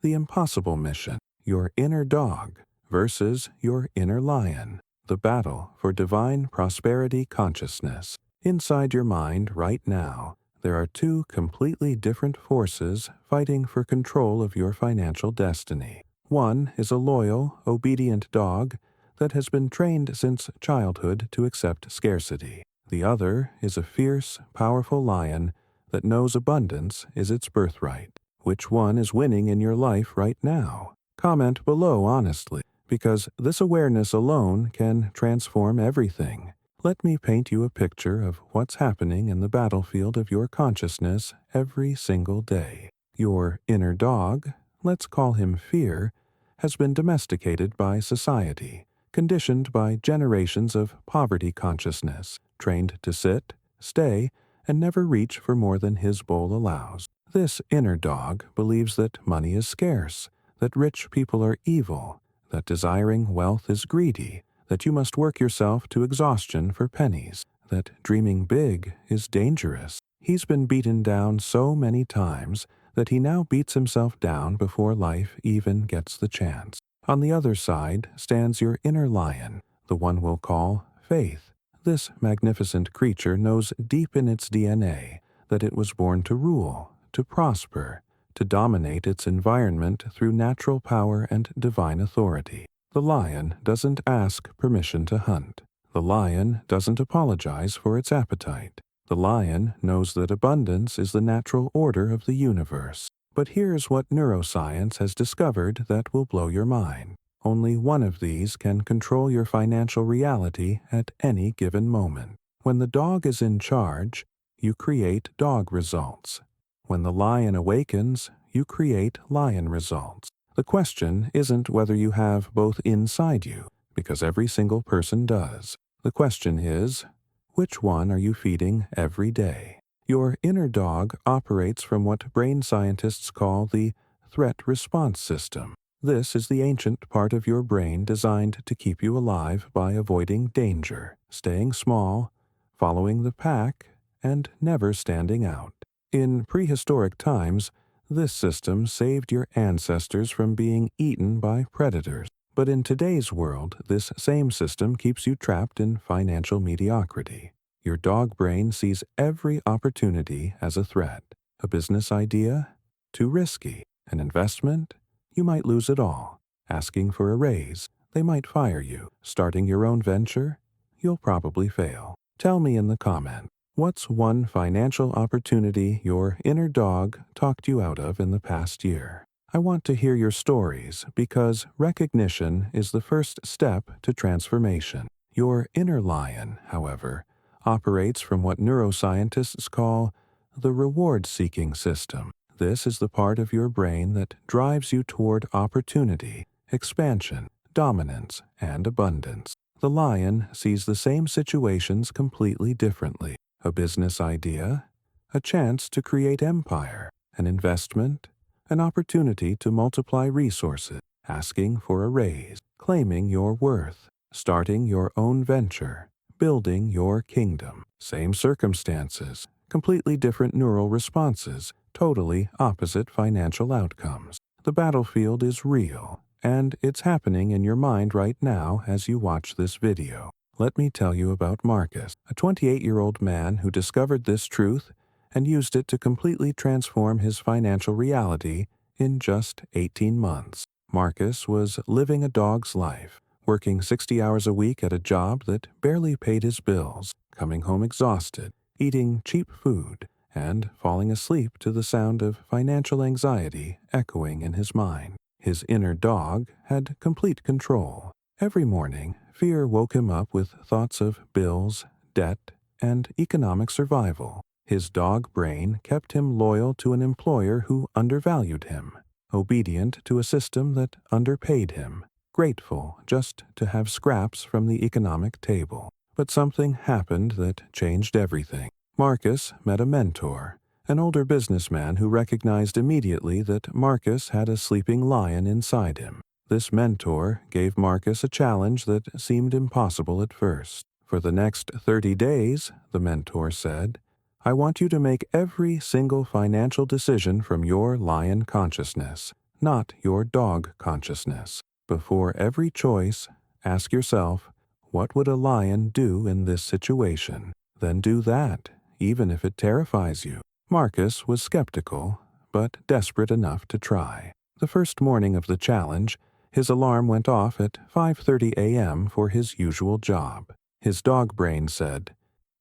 The impossible mission, your inner dog versus your inner lion. The battle for divine prosperity consciousness. Inside your mind right now, there are two completely different forces fighting for control of your financial destiny. One is a loyal, obedient dog that has been trained since childhood to accept scarcity. The other is a fierce, powerful lion that knows abundance is its birthright. Which one is winning in your life right now? Comment below honestly, because this awareness alone can transform everything. Let me paint you a picture of what's happening in the battlefield of your consciousness every single day. Your inner dog, let's call him fear, has been domesticated by society, conditioned by generations of poverty consciousness, trained to sit, stay, and never reach for more than his bowl allows. This inner dog believes that money is scarce, that rich people are evil, that desiring wealth is greedy, that you must work yourself to exhaustion for pennies, that dreaming big is dangerous. He's been beaten down so many times that he now beats himself down before life even gets the chance. On the other side stands your inner lion, the one we'll call faith. This magnificent creature knows deep in its DNA that it was born to rule, to prosper, to dominate its environment through natural power and divine authority. The lion doesn't ask permission to hunt. The lion doesn't apologize for its appetite. The lion knows that abundance is the natural order of the universe. But here's what neuroscience has discovered that will blow your mind. Only one of these can control your financial reality at any given moment. When the dog is in charge, you create dog results. When the lion awakens, you create lion results. The question isn't whether you have both inside you, because every single person does. The question is, which one are you feeding every day? Your inner dog operates from what brain scientists call the threat response system. This is the ancient part of your brain designed to keep you alive by avoiding danger, staying small, following the pack, and never standing out. In prehistoric times, this system saved your ancestors from being eaten by predators. But in today's world, this same system keeps you trapped in financial mediocrity. Your dog brain sees every opportunity as a threat. A business idea? Too risky. An investment? You might lose it all. Asking for a raise? They might fire you. Starting your own venture? You'll probably fail. Tell me in the comments. What's one financial opportunity your inner dog talked you out of in the past year? I want to hear your stories because recognition is the first step to transformation. Your inner lion, however, operates from what neuroscientists call the reward-seeking system. This is the part of your brain that drives you toward opportunity, expansion, dominance, and abundance. The lion sees the same situations completely differently. A business idea, a chance to create empire, an investment, an opportunity to multiply resources, asking for a raise, claiming your worth, starting your own venture, building your kingdom. Same circumstances, completely different neural responses, totally opposite financial outcomes. The battlefield is real, and it's happening in your mind right now as you watch this video. Let me tell you about Marcus, a 28-year-old man who discovered this truth and used it to completely transform his financial reality in just 18 months. Marcus was living a dog's life, working 60 hours a week at a job that barely paid his bills, coming home exhausted, eating cheap food, and falling asleep to the sound of financial anxiety echoing in his mind. His inner dog had complete control. Every morning, fear woke him up with thoughts of bills, debt, and economic survival. His dog brain kept him loyal to an employer who undervalued him, obedient to a system that underpaid him, grateful just to have scraps from the economic table. But something happened that changed everything. Marcus met a mentor, an older businessman who recognized immediately that Marcus had a sleeping lion inside him. This mentor gave Marcus a challenge that seemed impossible at first. For the next 30 days, the mentor said, I want you to make every single financial decision from your lion consciousness. not your dog consciousness. Before every choice, ask yourself, what would a lion do in this situation? Then do that, even if it terrifies you. Marcus was skeptical, but desperate enough to try. The first morning of the challenge, his alarm went off at 5:30 a.m. for his usual job. His dog brain said,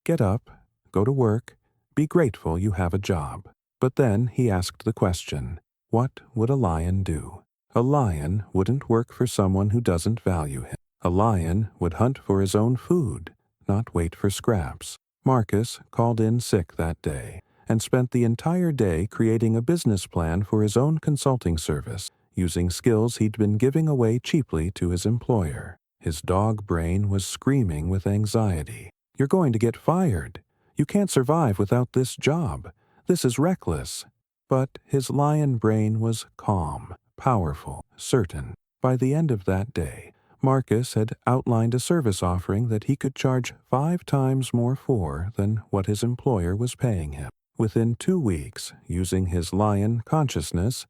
"Get up, go to work, be grateful you have a job." But then he asked the question, what would a lion do? A lion wouldn't work for someone who doesn't value him. A lion would hunt for his own food, not wait for scraps. Marcus called in sick that day and spent the entire day creating a business plan for his own consulting service, using skills he'd been giving away cheaply to his employer. His dog brain was screaming with anxiety. "You're going to get fired. You can't survive without this job. This is reckless." But his lion brain was calm, powerful, certain. By the end of that day, Marcus had outlined a service offering that he could charge 5 times more for than what his employer was paying him. Within 2 weeks, using his lion consciousness,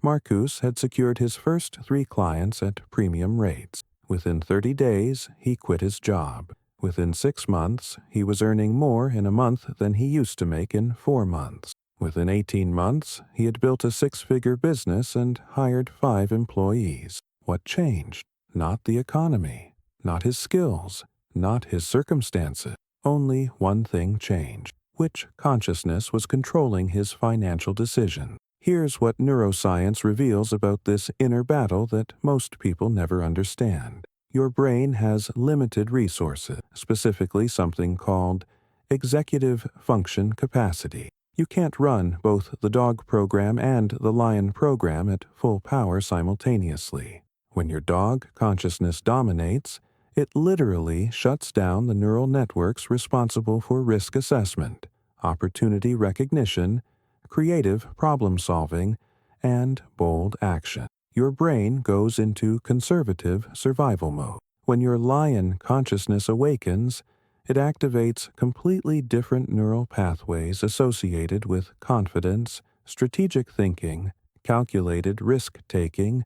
Marcus had secured his first 3 clients at premium rates. Within 30 days, he quit his job. Within 6 months, he was earning more in a month than he used to make in 4 months. Within 18 months, he had built a 6-figure business and hired 5 employees. What changed? Not the economy, not his skills, not his circumstances. Only one thing changed. Which consciousness was controlling his financial decision? Here's what neuroscience reveals about this inner battle that most people never understand. Your brain has limited resources, specifically something called executive function capacity. You can't run both the dog program and the lion program at full power simultaneously. When your dog consciousness dominates, it literally shuts down the neural networks responsible for risk assessment, opportunity recognition, creative problem solving, and bold action. Your brain goes into conservative survival mode. When your lion consciousness awakens, it activates completely different neural pathways associated with confidence, strategic thinking, calculated risk-taking,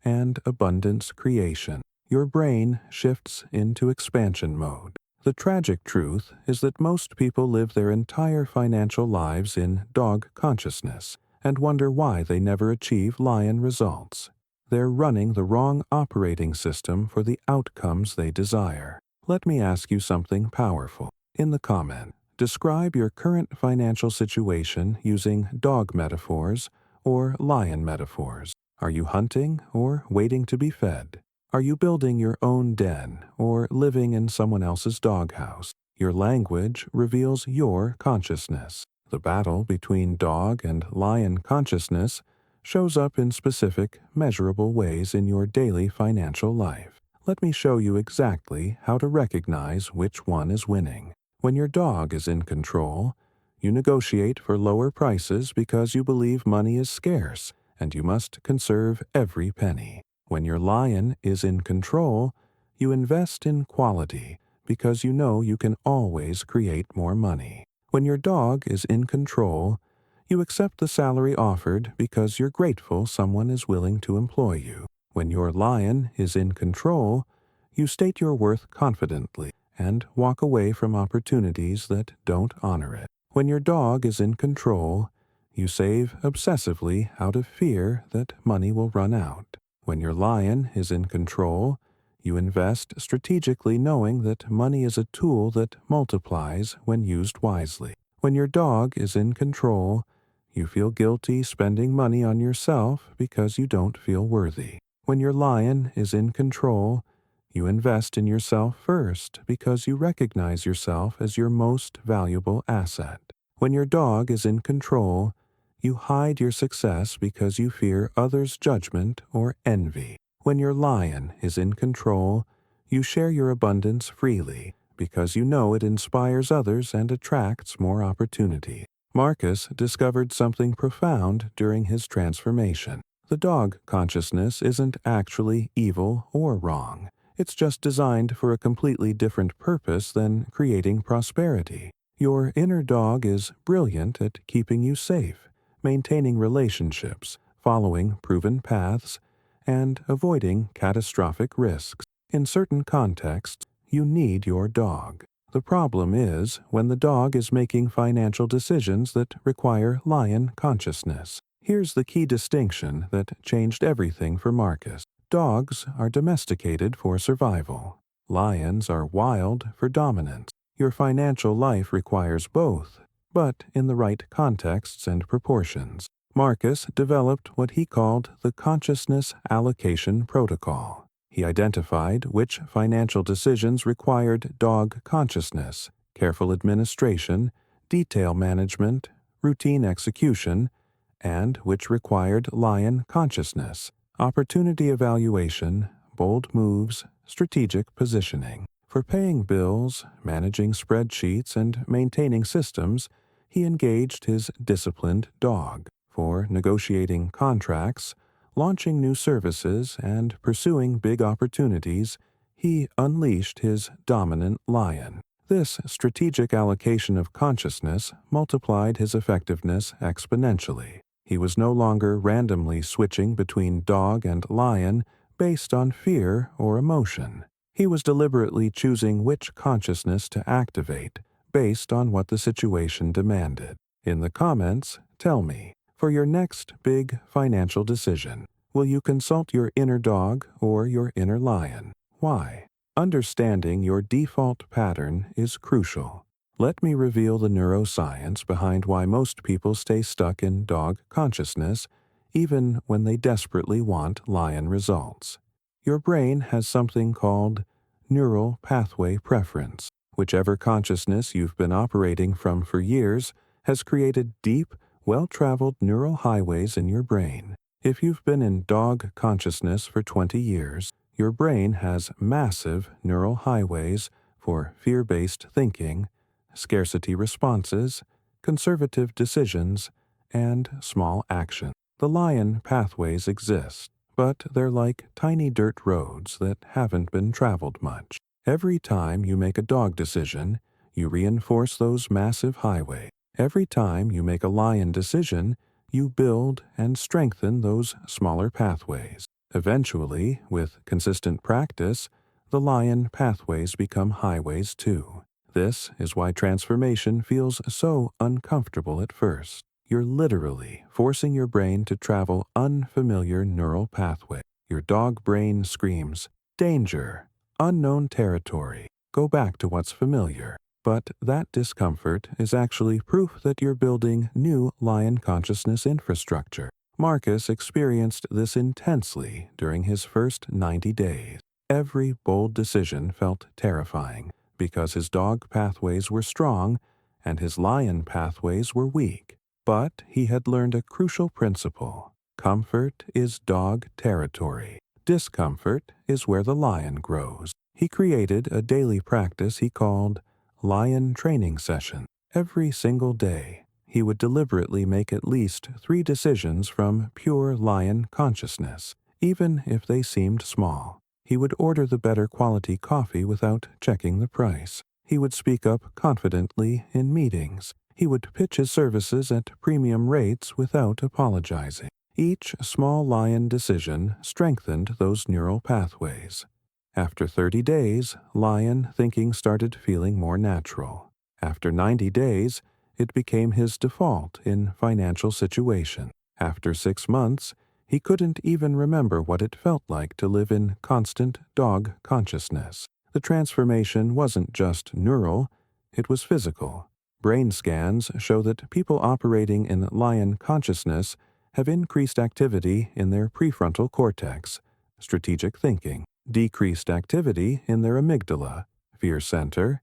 and abundance creation. Your brain shifts into expansion mode. The tragic truth is that most people live their entire financial lives in dog consciousness and wonder why they never achieve lion results. They're running the wrong operating system for the outcomes they desire. Let me ask you something powerful. In the comment, describe your current financial situation using dog metaphors or lion metaphors. Are you hunting or waiting to be fed? Are you building your own den or living in someone else's doghouse? Your language reveals your consciousness. The battle between dog and lion consciousness shows up in specific, measurable ways in your daily financial life. Let me show you exactly how to recognize which one is winning. When your dog is in control, you negotiate for lower prices because you believe money is scarce and you must conserve every penny. When your lion is in control, you invest in quality because you know you can always create more money. When your dog is in control, you accept the salary offered because you're grateful someone is willing to employ you. When your lion is in control, you state your worth confidently and walk away from opportunities that don't honor it. When your dog is in control, you save obsessively out of fear that money will run out. When your lion is in control, you invest strategically knowing that money is a tool that multiplies when used wisely. When your dog is in control, you feel guilty spending money on yourself because you don't feel worthy. When your lion is in control, you invest in yourself first because you recognize yourself as your most valuable asset. When your dog is in control, you hide your success because you fear others' judgment or envy. When your lion is in control, you share your abundance freely because you know it inspires others and attracts more opportunity. Marcus discovered something profound during his transformation. The dog consciousness isn't actually evil or wrong. It's just designed for a completely different purpose than creating prosperity. Your inner dog is brilliant at keeping you safe, maintaining relationships, following proven paths, and avoiding catastrophic risks. In certain contexts, you need your dog. The problem is when the dog is making financial decisions that require lion consciousness. Here's the key distinction that changed everything for Marcus. Dogs are domesticated for survival. Lions are wild for dominance. Your financial life requires both, but in the right contexts and proportions. Marcus developed what he called the Consciousness Allocation Protocol. He identified which financial decisions required dog consciousness, careful administration, detail management, routine execution, and which required lion consciousness, opportunity evaluation, bold moves, strategic positioning. For paying bills, managing spreadsheets, and maintaining systems, he engaged his disciplined dog. For negotiating contracts, launching new services, and pursuing big opportunities, he unleashed his dominant lion. This strategic allocation of consciousness multiplied his effectiveness exponentially. He was no longer randomly switching between dog and lion based on fear or emotion. He was deliberately choosing which consciousness to activate based on what the situation demanded. In the comments, tell me, for your next big financial decision, will you consult your inner dog or your inner lion? Why? Understanding your default pattern is crucial. Let me reveal the neuroscience behind why most people stay stuck in dog consciousness even when they desperately want lion results. Your brain has something called neural pathway preference. Whichever consciousness you've been operating from for years has created deep, well-traveled neural highways in your brain. If you've been in dog consciousness for 20 years, your brain has massive neural highways for fear-based thinking, scarcity responses, conservative decisions, and small action. The lion pathways exist, but they're like tiny dirt roads that haven't been traveled much. Every time you make a dog decision, you reinforce those massive highways. Every time you make a lion decision, you build and strengthen those smaller pathways. Eventually, with consistent practice, the lion pathways become highways too. This is why transformation feels so uncomfortable at first. You're literally forcing your brain to travel unfamiliar neural pathways. Your dog brain screams, danger, unknown territory, go back to what's familiar. But that discomfort is actually proof that you're building new lion consciousness infrastructure. Marcus experienced this intensely during his first 90 days. Every bold decision felt terrifying because his dog pathways were strong and his lion pathways were weak. But he had learned a crucial principle. Comfort is dog territory. Discomfort is where the lion grows. He created a daily practice he called lion training session. Every single day, he would deliberately make at least 3 decisions from pure lion consciousness, even if they seemed small. He would order the better quality coffee without checking the price. He would speak up confidently in meetings. He would pitch his services at premium rates without apologizing. Each small lion decision strengthened those neural pathways. After 30 days, lion thinking started feeling more natural. After 90 days, it became his default in financial situations. After 6 months, he couldn't even remember what it felt like to live in constant dog consciousness. The transformation wasn't just neural, it was physical. Brain scans show that people operating in lion consciousness have increased activity in their prefrontal cortex, strategic thinking, decreased activity in their amygdala, fear center,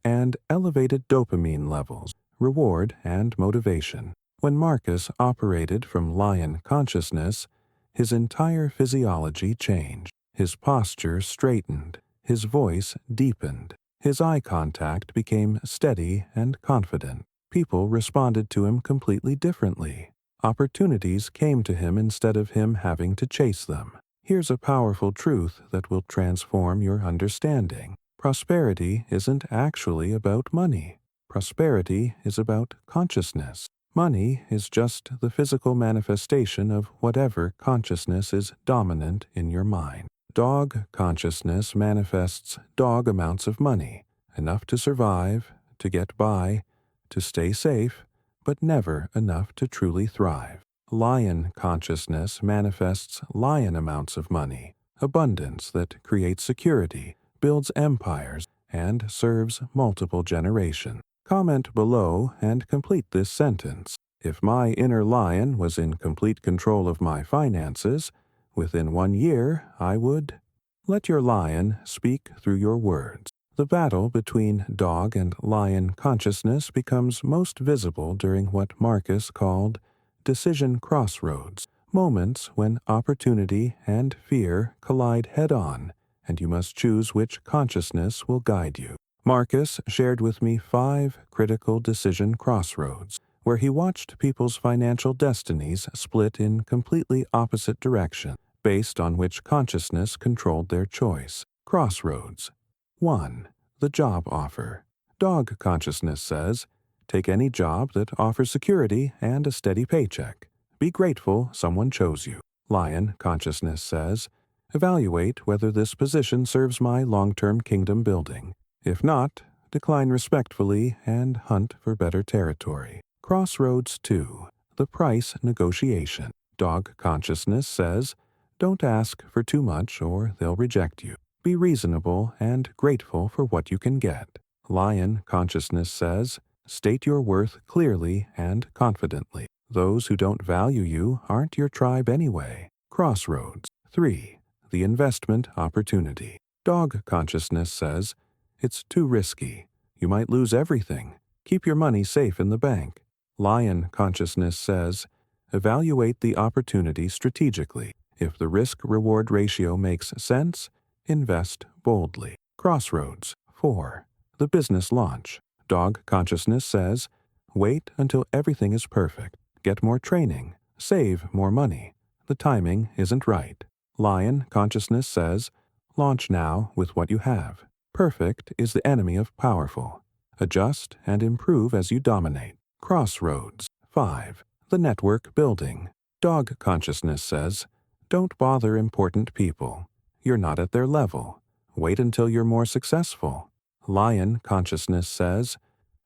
and elevated dopamine levels, reward and motivation. When Marcus operated from lion consciousness, his entire physiology changed. His posture straightened, his voice deepened, his eye contact became steady and confident. People responded to him completely differently. Opportunities came to him instead of him having to chase them. Here's a powerful truth that will transform your understanding. Prosperity isn't actually about money. Prosperity is about consciousness. Money is just the physical manifestation of whatever consciousness is dominant in your mind. Dog consciousness manifests dog amounts of money, enough to survive, to get by, to stay safe, but never enough to truly thrive. Lion consciousness manifests lion amounts of money, abundance that creates security, builds empires, and serves multiple generations. Comment below and complete this sentence. If my inner lion was in complete control of my finances, within 1 year I would. Let your lion speak through your words. The battle between dog and lion consciousness becomes most visible during what Marcus called decision crossroads, moments when opportunity and fear collide head-on, and you must choose which consciousness will guide you. Marcus shared with me 5 critical decision crossroads, where he watched people's financial destinies split in completely opposite directions, based on which consciousness controlled their choice. Crossroads. 1. The job offer. Dog consciousness says, take any job that offers security and a steady paycheck. Be grateful someone chose you. Lion consciousness says, evaluate whether this position serves my long-term kingdom building. If not, decline respectfully and hunt for better territory. Crossroads 2. The price negotiation. Dog consciousness says, don't ask for too much or they'll reject you. Be reasonable and grateful for what you can get. Lion consciousness says, state your worth clearly and confidently. Those who don't value you aren't your tribe anyway. Crossroads 3. The investment opportunity. Dog consciousness says, it's too risky. You might lose everything. Keep your money safe in the bank. Lion consciousness says, evaluate the opportunity strategically. If the risk-reward ratio makes sense, invest boldly. Crossroads 4. The business launch. Dog consciousness says, wait until everything is perfect. Get more training. Save more money. The timing isn't right. Lion consciousness says, launch now with what you have. Perfect is the enemy of powerful. Adjust and improve as you dominate. Crossroads 5. The network building. Dog consciousness says, don't bother important people. You're not at their level. Wait until you're more successful. Lion consciousness says,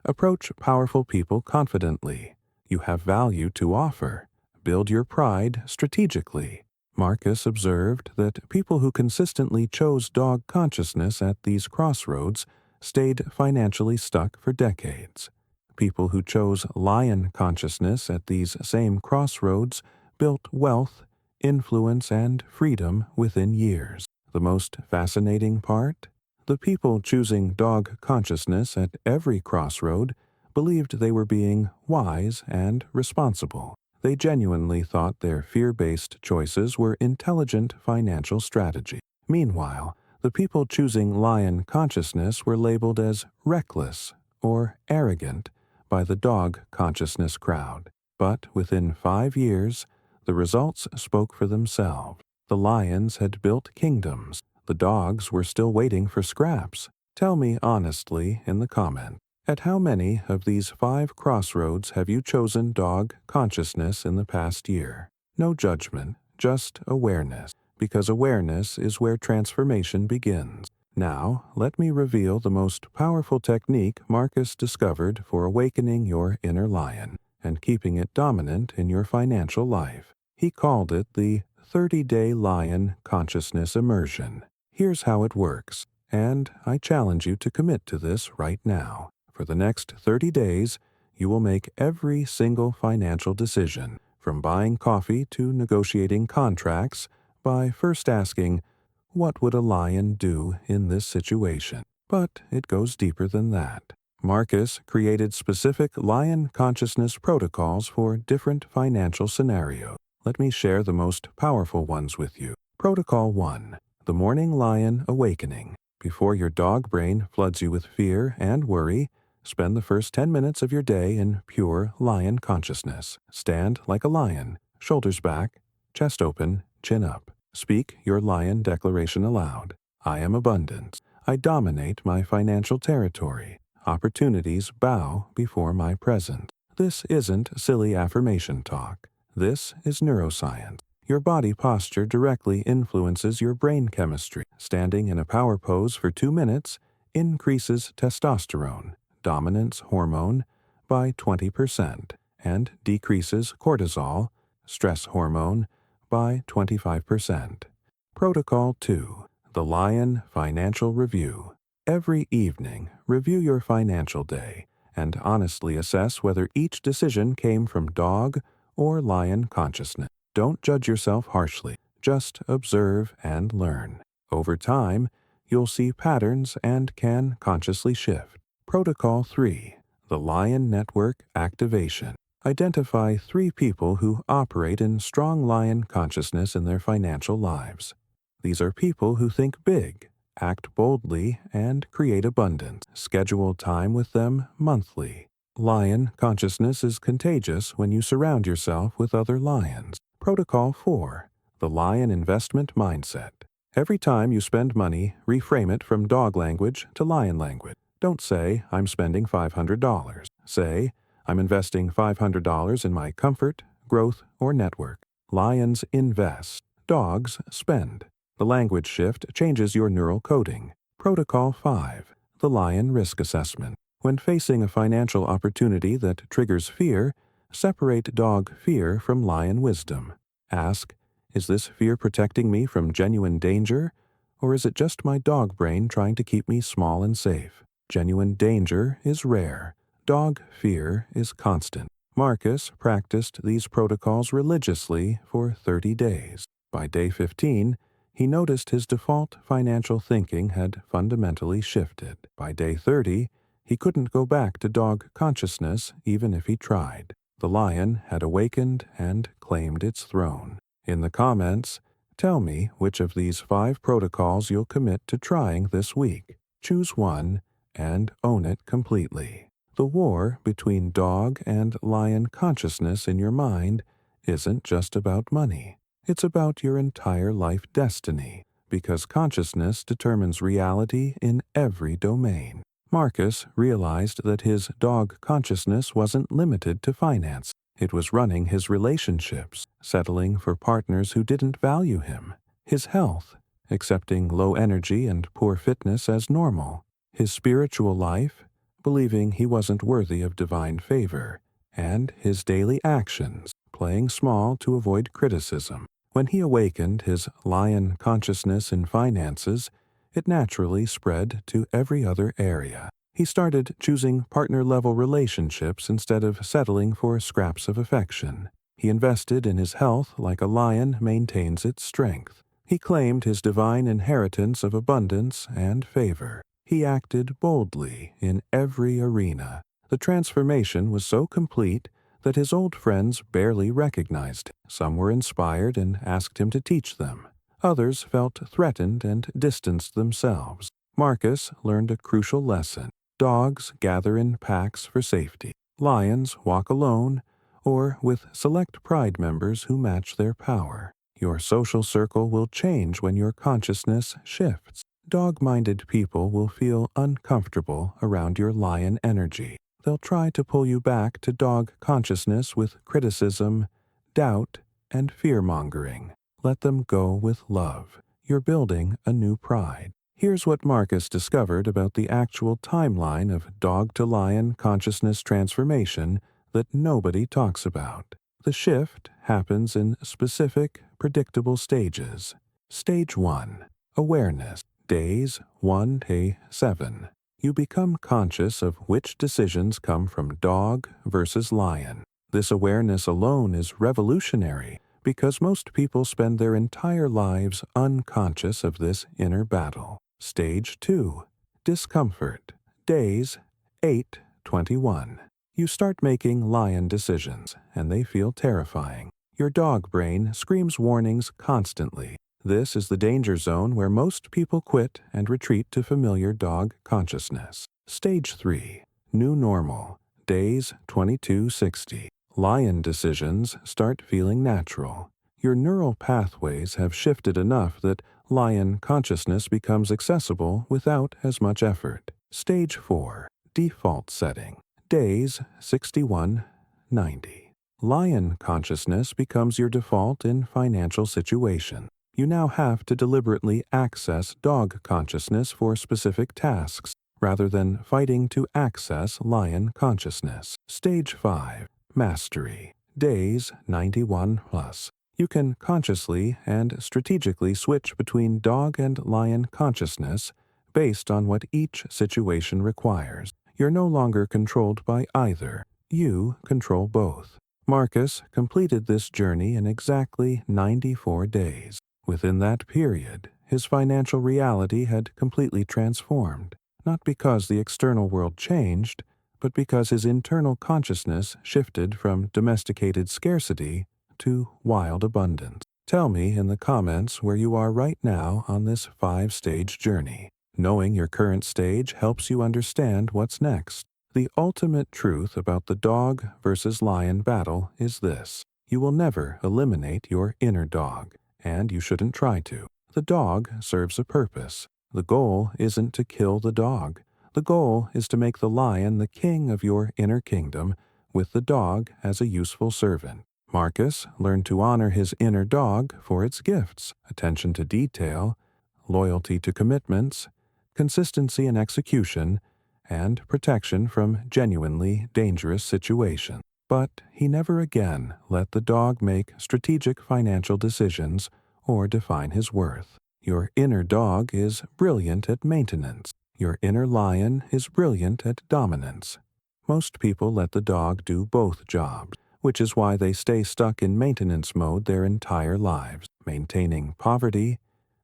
approach powerful people confidently. You have value to offer. Build your pride strategically. Marcus observed that people who consistently chose dog consciousness at these crossroads stayed financially stuck for decades. People who chose lion consciousness at these same crossroads built wealth, influence, and freedom within years. The most fascinating part? The people choosing dog consciousness at every crossroad believed they were being wise and responsible. They genuinely thought their fear-based choices were intelligent financial strategy. Meanwhile, the people choosing lion consciousness were labeled as reckless or arrogant by the dog consciousness crowd. But within 5 years, the results spoke for themselves. The lions had built kingdoms. The dogs were still waiting for scraps. Tell me honestly in the comment. At how many of these 5 crossroads have you chosen dog consciousness in the past year? No judgment, just awareness, because awareness is where transformation begins. Now, let me reveal the most powerful technique Marcus discovered for awakening your inner lion and keeping it dominant in your financial life. He called it the 30-day lion consciousness immersion. Here's how it works, and I challenge you to commit to this right now. For the next 30 days, you will make every single financial decision, from buying coffee to negotiating contracts, by first asking, what would a lion do in this situation? But it goes deeper than that. Marcus created specific lion consciousness protocols for different financial scenarios. Let me share the most powerful ones with you. Protocol 1. The Morning Lion Awakening. Before your dog brain floods you with fear and worry, spend the first 10 minutes of your day in pure lion consciousness. Stand like a lion, shoulders back, chest open, chin up. Speak your lion declaration aloud. I am abundance. I dominate my financial territory. Opportunities bow before my presence. This isn't silly affirmation talk. This is neuroscience. Your body posture directly influences your brain chemistry. Standing in a power pose for 2 minutes increases testosterone, dominance hormone, by 20% and decreases cortisol, stress hormone, by 25%. Protocol 2. The Lion Financial Review. Every evening, review your financial day and honestly assess whether each decision came from dog or lion consciousness. Don't judge yourself harshly. Just observe and learn. Over time, you'll see patterns and can consciously shift. Protocol 3. The Lion Network Activation. Identify 3 people who operate in strong lion consciousness in their financial lives. These are people who think big, act boldly, and create abundance. Schedule time with them monthly. Lion consciousness is contagious when you surround yourself with other lions. Protocol 4. The Lion Investment Mindset. Every time you spend money, reframe it from dog language to lion language. Don't say, I'm spending $500. Say, I'm investing $500 in my comfort, growth, or network. Lions invest. Dogs spend. The language shift changes your neural coding. Protocol 5. The Lion Risk Assessment. When facing a financial opportunity that triggers fear, separate dog fear from lion wisdom. Ask, is this fear protecting me from genuine danger, or is it just my dog brain trying to keep me small and safe? Genuine danger is rare. Dog fear is constant. Marcus practiced these protocols religiously for 30 days. By day 15, he noticed his default financial thinking had fundamentally shifted. By day 30, he couldn't go back to dog consciousness even if he tried. The lion had awakened and claimed its throne. In the comments, tell me which of these 5 protocols you'll commit to trying this week. Choose one and own it completely. The war between dog and lion consciousness in your mind isn't just about money. It's about your entire life destiny, because consciousness determines reality in every domain. Marcus realized that his dog consciousness wasn't limited to finance. It was running his relationships, settling for partners who didn't value him, his health, accepting low energy and poor fitness as normal, his spiritual life, believing he wasn't worthy of divine favor, and his daily actions, playing small to avoid criticism. When he awakened his lion consciousness in finances, it naturally spread to every other area. He started choosing partner-level relationships instead of settling for scraps of affection. He invested in his health like a lion maintains its strength. He claimed his divine inheritance of abundance and favor. He acted boldly in every arena. The transformation was so complete that his old friends barely recognized him. Some were inspired and asked him to teach them. Others felt threatened and distanced themselves. Marcus learned a crucial lesson. Dogs gather in packs for safety. Lions walk alone or with select pride members who match their power. Your social circle will change when your consciousness shifts. Dog-minded people will feel uncomfortable around your lion energy. They'll try to pull you back to dog consciousness with criticism, doubt, and fear-mongering. Let them go with love. You're building a new pride. Here's what Marcus discovered about the actual timeline of dog-to-lion consciousness transformation that nobody talks about. The shift happens in specific, predictable stages. Stage 1. Awareness. Days 1 to 7. You become conscious of which decisions come from dog versus lion. This awareness alone is revolutionary because most people spend their entire lives unconscious of this inner battle. Stage 2. Discomfort. Days 8-21. You start making lion decisions, and they feel terrifying. Your dog brain screams warnings constantly. This is the danger zone where most people quit and retreat to familiar dog consciousness. Stage 3. New normal. Days 22-60. Lion decisions start feeling natural. Your neural pathways have shifted enough that lion consciousness becomes accessible without as much effort. Stage 4. Default setting. Days 61 90. Lion consciousness becomes your default in financial situation. You now have to deliberately access dog consciousness for specific tasks, rather than fighting to access lion consciousness. Stage 5. Mastery. Days 91 plus. You can consciously and strategically switch between dog and lion consciousness based on what each situation requires. You're no longer controlled by either. You control both. Marcus completed this journey in exactly 94 days. Within that period, his financial reality had completely transformed, not because the external world changed, but because his internal consciousness shifted from domesticated scarcity to wild abundance. Tell me in the comments where you are right now on this 5-stage journey. Knowing your current stage helps you understand what's next. The ultimate truth about the dog versus lion battle is this: you will never eliminate your inner dog, and you shouldn't try to. The dog serves a purpose. The goal isn't to kill the dog. The goal is to make the lion the king of your inner kingdom, with the dog as a useful servant. Marcus learned to honor his inner dog for its gifts: attention to detail, loyalty to commitments, consistency in execution, and protection from genuinely dangerous situations. But he never again let the dog make strategic financial decisions or define his worth. Your inner dog is brilliant at maintenance. Your inner lion is brilliant at dominance. Most people let the dog do both jobs, which is why they stay stuck in maintenance mode their entire lives, maintaining poverty,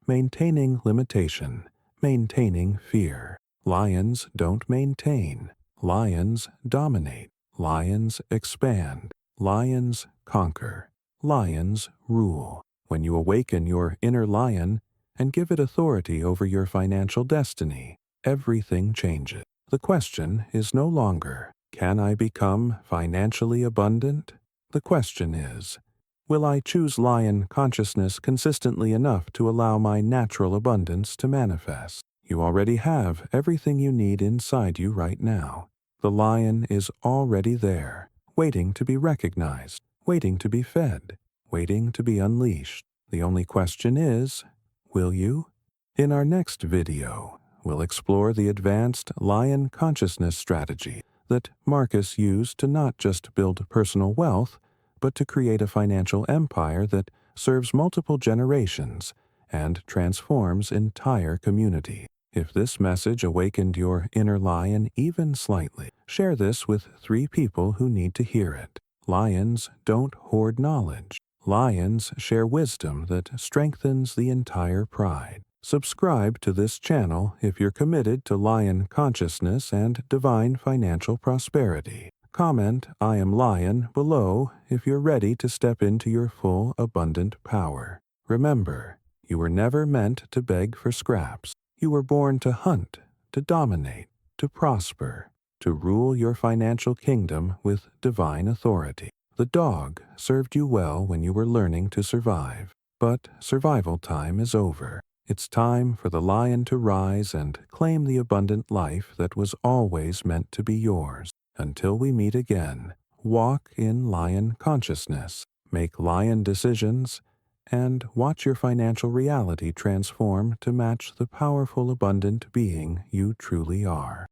maintaining limitation, maintaining fear. Lions don't maintain. Lions dominate. Lions expand. Lions conquer. Lions rule. When you awaken your inner lion and give it authority over your financial destiny, everything changes. The question is no longer, can I become financially abundant? The question is, will I choose lion consciousness consistently enough to allow my natural abundance to manifest? You already have everything you need inside you right now. The lion is already there, waiting to be recognized, waiting to be fed, waiting to be unleashed. The only question is, will you? In our next video, we'll explore the advanced lion consciousness strategy that Marcus used to not just build personal wealth, but to create a financial empire that serves multiple generations and transforms entire communities. If this message awakened your inner lion even slightly, share this with 3 people who need to hear it. Lions don't hoard knowledge. Lions share wisdom that strengthens the entire pride. Subscribe to this channel if you're committed to lion consciousness and divine financial prosperity. Comment "I am lion" below if you're ready to step into your full abundant power. Remember, you were never meant to beg for scraps. You were born to hunt, to dominate, to prosper, to rule your financial kingdom with divine authority. The dog served you well when you were learning to survive, but survival time is over. It's time for the lion to rise and claim the abundant life that was always meant to be yours. Until we meet again, walk in lion consciousness, make lion decisions, and watch your financial reality transform to match the powerful, abundant being you truly are.